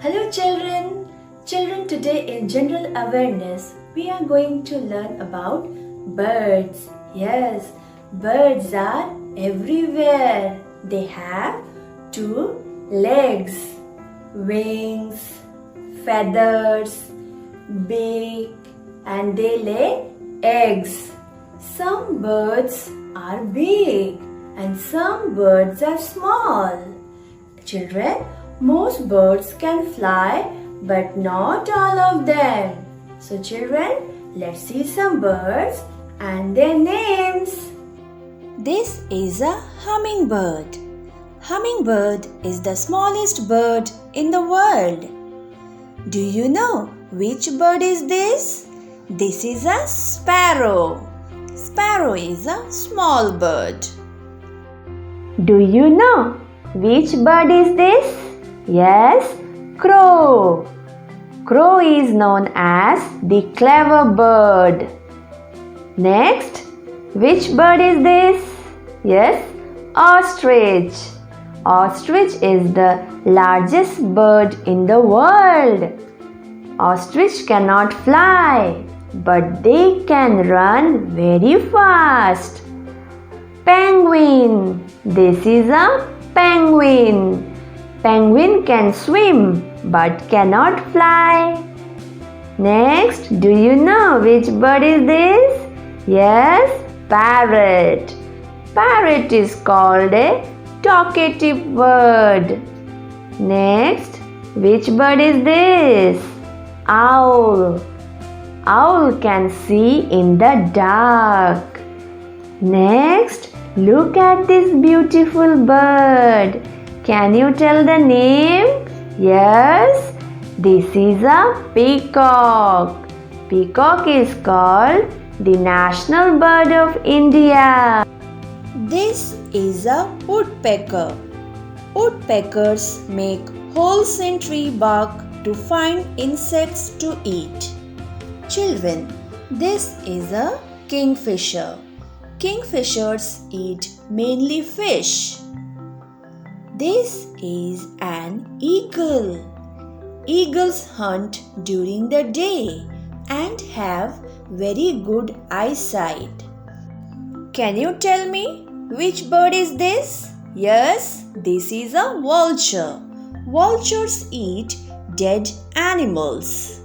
Hello children! Children, today in general awareness we are going to learn about birds. Yes, birds are everywhere. They have two legs, wings, feathers, beak, and they lay eggs. Some birds are big and some birds are small. Children, most birds can fly, but not all of them. So children, let's see some birds and their names. This is a hummingbird. Hummingbird is the smallest bird in the world. Do you know which bird is this? This is a sparrow. Sparrow is a small bird. Do you know which bird is this? Yes, crow. Crow is known as the clever bird. Next, which bird is this? Yes, ostrich. Ostrich is the largest bird in the world. Ostrich cannot fly, but they can run very fast. Penguin. This is a penguin. Penguin can swim but cannot fly. Next, do you know which bird is this? Yes, parrot. Parrot is called a talkative bird. Next, which bird is this? Owl. Owl can see in the dark. Next, look at this beautiful bird. Can you tell the name? Yes, this is a peacock. Peacock is called the national bird of India. This is a woodpecker. Woodpeckers make holes in tree bark to find insects to eat. Children, this is a kingfisher. Kingfishers eat mainly fish. This is an eagle. Eagles hunt during the day and have very good eyesight. Can you tell me which bird is this? Yes, this is a vulture. Vultures eat dead animals.